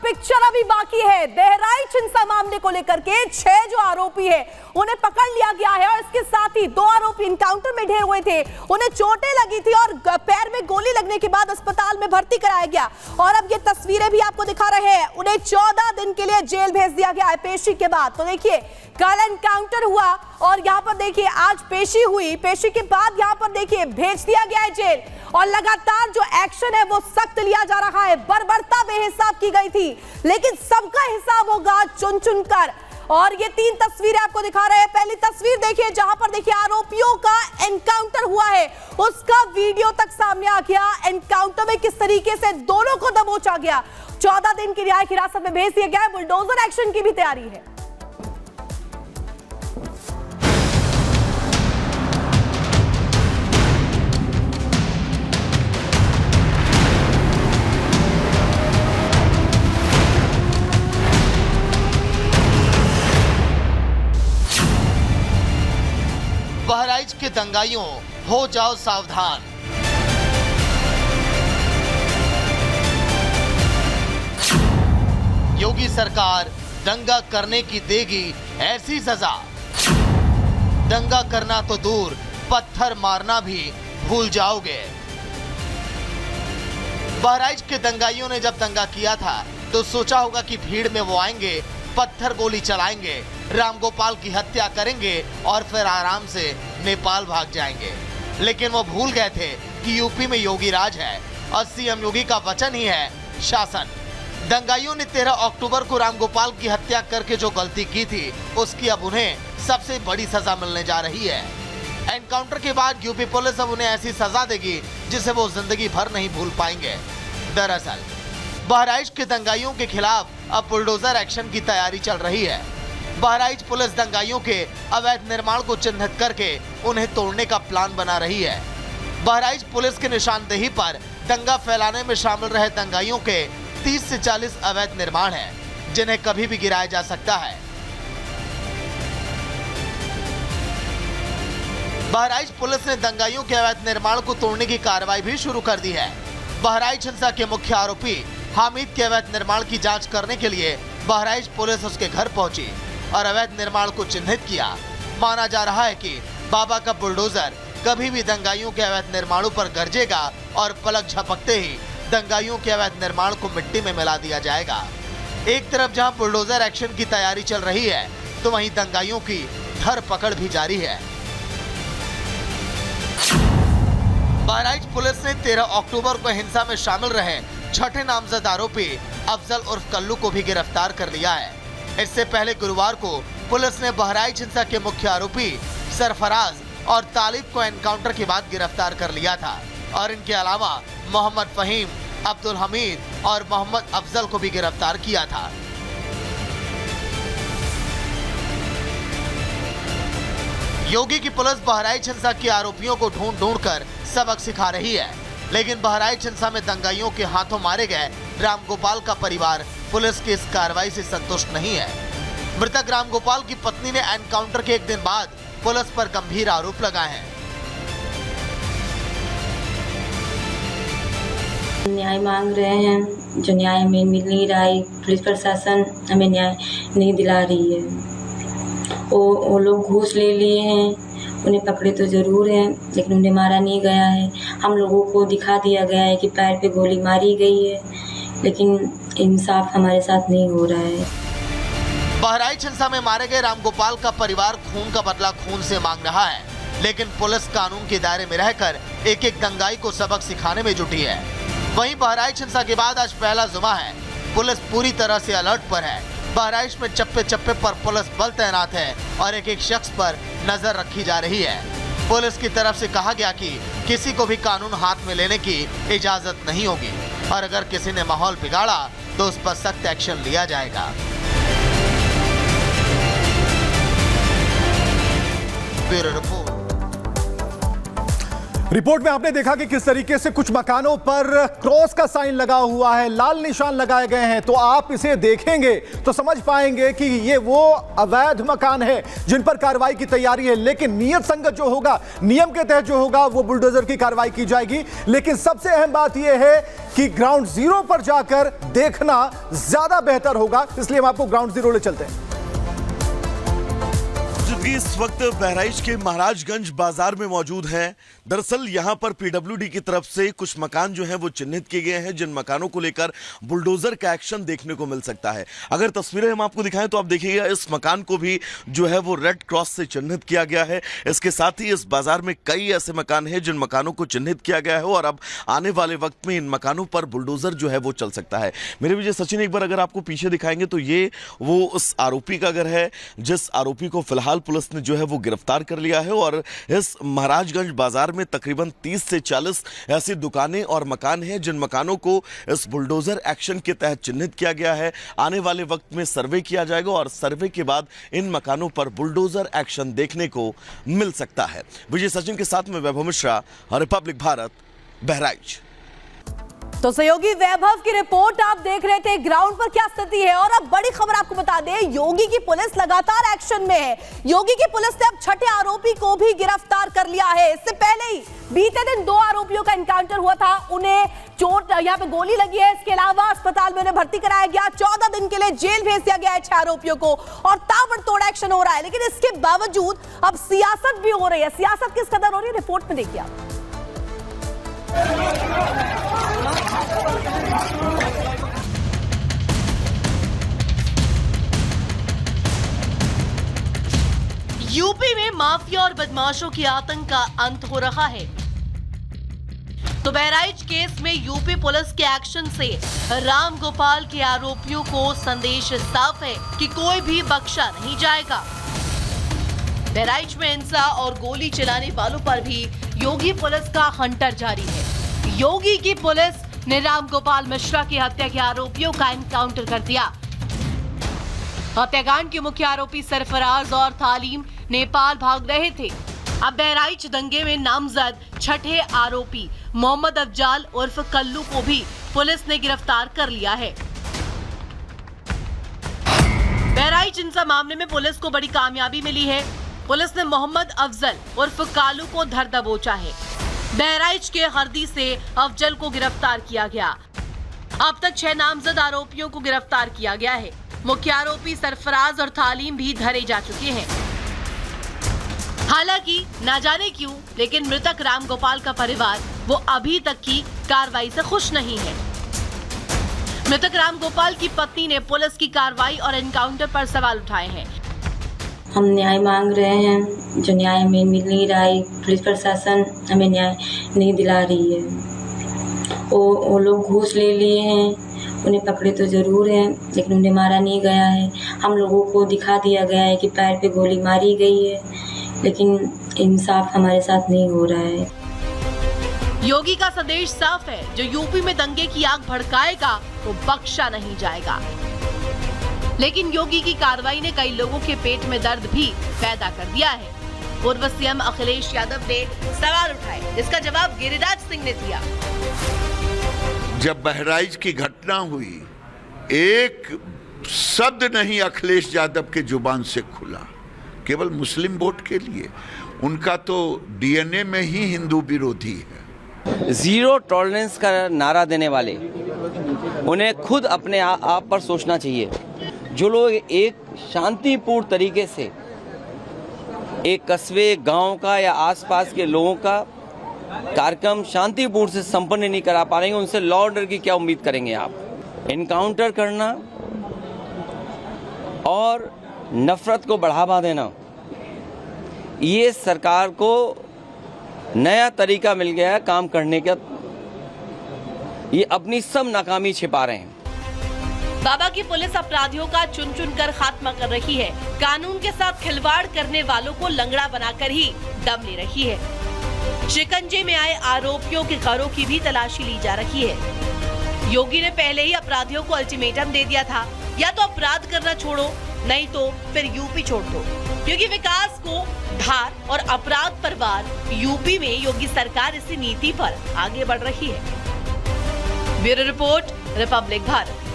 Picture अभी बाकी है। बहराइच हिंसा मामले को लेकर के 6 जो आरोपी है उन्हें पकड़ लिया गया है और इसके साथ ही 2 आरोपी इनकाउंटर में ढेर हुए थे, उन्हें चोटें लगी थी और पैर में गोली लगने के बाद अस्पताल में भर्ती कराया गया। और अब ये तस्वीरें भी आपको दिखा रहे हैं, उन्हें 14 दिन के लिए जेल भेज दिया गया है पेशी के बाद। तो देखिए कल एनकाउंटर हुआ और यहाँ पर देखिए आज पेशी हुई, पेशी के बाद यहाँ पर देखिए भेज दिया गया है जेल। और लगातार जो एक्शन है वो सख्त लिया जा रहा है। बर्बरता बेहिसाब की गई थी, लेकिन सबका हिसाब होगा चुन चुन कर। और ये 3 तस्वीरें आपको दिखा रहे हैं। पहली तस्वीर देखिए जहां पर देखिए आरोपियों का एनकाउंटर हुआ है, उसका वीडियो तक सामने आ गया। एनकाउंटर में किस तरीके से दोनों को दबोचा गया। 14 दिन की न्यायिक हिरासत में भेज दिया गया है। बुलडोजर एक्शन की भी तैयारी है। बहराइच के दंगाइयों हो जाओ सावधान। योगी सरकार दंगा करने की देगी ऐसी सजा, दंगा करना तो दूर पत्थर मारना भी भूल जाओगे। बहराइच के दंगाइयों ने जब दंगा किया था तो सोचा होगा कि भीड़ में वो आएंगे, पत्थर गोली चलाएंगे, रामगोपाल की हत्या करेंगे और फिर आराम से नेपाल भाग जाएंगे। लेकिन वो भूल गए थे कि यूपी में योगी राज है और सीएम योगी का वचन ही है शासन। दंगाइयों ने 13 अक्टूबर को रामगोपाल की हत्या करके जो गलती की थी उसकी अब उन्हें सबसे बड़ी सजा मिलने जा रही है। एनकाउंटर के बाद यूपी पुलिस अब उन्हें ऐसी सजा देगी जिसे वो जिंदगी भर नहीं भूल पाएंगे। दरअसल बहराइच के दंगाइयों के खिलाफ अब बुलडोजर एक्शन की तैयारी चल रही है। बहराइच पुलिस दंगाइयों के अवैध निर्माण को चिन्हित करके उन्हें तोड़ने का प्लान बना रही है। बहराइच पुलिस की निशानदेही पर दंगा फैलाने में शामिल रहे दंगाइयों के 30 से 40 अवैध निर्माण हैं, जिन्हें कभी भी गिराया जा सकता है। बहराइच पुलिस ने दंगाइयों के अवैध निर्माण को तोड़ने की कार्रवाई भी शुरू कर दी है। बहराइच हिंसा के मुख्य आरोपी हामिद के अवैध निर्माण की जांच करने के लिए बहराइच पुलिस उसके घर पहुंची और अवैध निर्माण को चिन्हित किया। माना जा रहा है कि बाबा का बुलडोजर कभी भी दंगाइयों के अवैध निर्माणों पर गरजेगा और पलक झपकते ही दंगाइयों के अवैध निर्माण को मिट्टी में मिला दिया जाएगा। एक तरफ जहां बुलडोजर एक्शन की तैयारी चल रही है तो वहीं दंगाइयों की धरपकड़ भी जारी है। बहराइच पुलिस ने 13 अक्टूबर को हिंसा में शामिल रहे 6ठे नामजद आरोपी अफजल उर्फ कल्लू को भी गिरफ्तार कर लिया है। इससे पहले गुरुवार को पुलिस ने बहराइच हिंसा के मुख्य आरोपी सरफराज और तालिब को एनकाउंटर के बाद गिरफ्तार कर लिया था और इनके अलावा मोहम्मद फहीम, अब्दुल हमीद और मोहम्मद अफजल को भी गिरफ्तार किया था। योगी की पुलिस बहराइच हिंसा के आरोपियों को ढूंढ ढूंढ कर सबक सिखा रही है, लेकिन बहराइच हिंसा में दंगाइयों के हाथों मारे गए रामगोपाल का परिवार पुलिस की इस कार्रवाई से संतुष्ट नहीं है। मृतक रामगोपाल की पत्नी ने एनकाउंटर के एक दिन बाद पुलिस पर गंभीर आरोप लगाए हैं। न्याय मांग रहे हैं, जो न्याय हमें मिल नहीं रहा है। पुलिस प्रशासन हमें न्याय नहीं दिला रही है। वो लोग घूस ले लिए हैं, उन्हें पकड़े तो ज़रूर हैं लेकिन उन्हें मारा नहीं गया है। हम लोगों को दिखा दिया गया है कि पैर पे गोली मारी गई है, लेकिन इंसाफ हमारे साथ नहीं हो रहा है। बहराइच हिंसा में मारे गए रामगोपाल का परिवार खून का बदला खून से मांग रहा है, लेकिन पुलिस कानून के दायरे में रहकर एक एक दंगाई को सबक सिखाने में जुटी है। वहीं बहराइच हिंसा के बाद आज पहला जुमा है। पुलिस पूरी तरह से अलर्ट पर है। बहराइच में चप्पे चप्पे पर पुलिस बल तैनात है और एक एक शख्स पर नजर रखी जा रही है। पुलिस की तरफ से कहा गया कि किसी को भी कानून हाथ में लेने की इजाजत नहीं होगी और अगर किसी ने माहौल बिगाड़ा तो उस पर सख्त एक्शन लिया जाएगा। Bureau report. रिपोर्ट में आपने देखा कि किस तरीके से कुछ मकानों पर क्रॉस का साइन लगा हुआ है, लाल निशान लगाए गए हैं। तो आप इसे देखेंगे तो समझ पाएंगे कि ये वो अवैध मकान है जिन पर कार्रवाई की तैयारी है। लेकिन नियत संगत जो होगा, नियम के तहत जो होगा, वो बुलडोजर की कार्रवाई की जाएगी। लेकिन सबसे अहम बात यह है कि ग्राउंड जीरो पर जाकर देखना ज्यादा बेहतर होगा, इसलिए हम आपको ग्राउंड जीरो ले चलते हैं। इस वक्त बहराइच के महाराजगंज बाजार में मौजूद हैं। दरअसल यहां पर पीडब्ल्यूडी की तरफ से कुछ मकान जो हैं वो चिन्हित किए गए हैं, जिन मकानों को लेकर बुलडोजर का एक्शन देखने को मिल सकता है। अगर तस्वीरें हम आपको दिखाएं तो आप देखिएगा, इस मकान को भी जो है वो रेड क्रॉस से चिन्हित किया गया है। इसके साथ ही इस बाजार में कई ऐसे मकान हैं जिन मकानों को चिन्हित किया गया है और अब आने वाले वक्त में इन मकानों पर बुलडोजर जो है वो चल सकता है। मेरे विजय सचिन, एक बार अगर आपको पीछे दिखाएंगे तो ये वो उस आरोपी का घर है जिस आरोपी को फिलहाल पुलिस ने जो है वो गिरफ्तार कर लिया है। और इस महाराजगंज बाजार में तकरीबन 30 से 40 ऐसी दुकानें और मकान हैं जिन मकानों को इस बुलडोजर एक्शन के तहत चिन्हित किया गया है। आने वाले वक्त में सर्वे किया जाएगा और सर्वे के बाद इन मकानों पर बुलडोजर एक्शन देखने को मिल सकता है। विजय सचिन के साथ में वैभव मिश्रा, रिपब्लिक भारत, बहराइच। तो सहयोगी वैभव की रिपोर्ट आप देख रहे थे, ग्राउंड पर क्या स्थिति है। और अब बड़ी खबर आपको बता दें, योगी की पुलिस लगातार एक्शन में है। योगी की पुलिस ने अब छठे आरोपी को भी गिरफ्तार कर लिया है। इससे पहले ही बीते दिन 2 आरोपियों का एनकाउंटर हुआ था, उन्हें चोट, यहाँ पे गोली लगी है। इसके अलावा अस्पताल में उन्हें भर्ती कराया गया, 14 दिन के लिए जेल भेज दिया गया है 6 आरोपियों को और ताबड़तोड़ एक्शन हो रहा है। लेकिन इसके बावजूद अब सियासत भी हो रही है। सियासत किस कदर हो रही है, रिपोर्ट में देखिए आप। यूपी में माफिया और बदमाशों की आतंक का अंत हो रहा है। तो बहराइच केस में यूपी पुलिस के एक्शन से राम गोपाल के आरोपियों को संदेश साफ है कि कोई भी बख्शा नहीं जाएगा। बहराइच में हिंसा और गोली चलाने वालों पर भी योगी पुलिस का हंटर जारी है। योगी की पुलिस ने राम गोपाल मिश्रा की हत्या के आरोपियों का एनकाउंटर कर दिया। हत्याकांड के मुख्य आरोपी सरफराज और तालीम नेपाल भाग रहे थे। अब बहराइच दंगे में नामजद छठे आरोपी मोहम्मद अफजाल उर्फ कल्लू को भी पुलिस ने गिरफ्तार कर लिया है। बहराइच हिंसा मामले में पुलिस को बड़ी कामयाबी मिली है। पुलिस ने मोहम्मद अफजल उर्फ कालू को धर दबोचा है। बहराइच के हरदी से अफजल को गिरफ्तार किया गया। अब तक 6 नामजद आरोपियों को गिरफ्तार किया गया है। मुख्य आरोपी सरफराज और तालीम भी धरे जा चुके हैं। हालांकि ना जाने क्यों, लेकिन मृतक राम गोपाल का परिवार वो अभी तक की कार्रवाई से खुश नहीं है। मृतक राम गोपाल की पत्नी ने पुलिस की कार्रवाई और एनकाउंटर पर सवाल उठाए हैं। हम न्याय मांग रहे हैं, जो न्याय हमें मिल नहीं रहा है। पुलिस प्रशासन हमें न्याय नहीं दिला रही है। वो लोग घूस ले लिए हैं, उन्हें पकड़े तो ज़रूर हैं, लेकिन उन्हें मारा नहीं गया है। हम लोगों को दिखा दिया गया है कि पैर पे गोली मारी गई है, लेकिन इंसाफ हमारे साथ नहीं हो रहा है। योगी का संदेश साफ है, जो यूपी में दंगे की आग भड़काएगा वो बख्शा नहीं जाएगा। लेकिन योगी की कार्रवाई ने कई लोगों के पेट में दर्द भी पैदा कर दिया है। पूर्व सीएम अखिलेश यादव ने सवाल उठाए, जिसका जवाब गिरिराज सिंह ने दिया। जब बहराइच की घटना हुई, एक शब्द नहीं अखिलेश यादव के जुबान से खुला, केवल मुस्लिम वोट के लिए। उनका तो डीएनए में ही हिंदू विरोधी है। जीरो टॉलरेंस का नारा देने वाले, उन्हें खुद अपने आप पर सोचना चाहिए। जो लोग एक शांतिपूर्ण तरीके से एक कस्बे, गांव का या आसपास के लोगों का कार्यक्रम शांतिपूर्ण से संपन्न नहीं करा पा रहे हैं, उनसे लॉ ऑर्डर की क्या उम्मीद करेंगे आप। एनकाउंटर करना और नफरत को बढ़ावा देना, ये सरकार को नया तरीका मिल गया है काम करने का। ये अपनी सब नाकामी छिपा रहे हैं। बाबा की पुलिस अपराधियों का चुन चुन कर खात्मा कर रही है। कानून के साथ खिलवाड़ करने वालों को लंगड़ा बनाकर ही दम ले रही है। शिकंजे में आए आरोपियों के घरों की भी तलाशी ली जा रही है। योगी ने पहले ही अपराधियों को अल्टीमेटम दे दिया था, या तो अपराध करना छोड़ो नहीं तो फिर यूपी छोड़ दो, क्योंकि विकास को धार और अपराध पर वार यूपी में योगी सरकार इसी नीति पर आगे बढ़ रही है। Bureau report, Republic Bharat.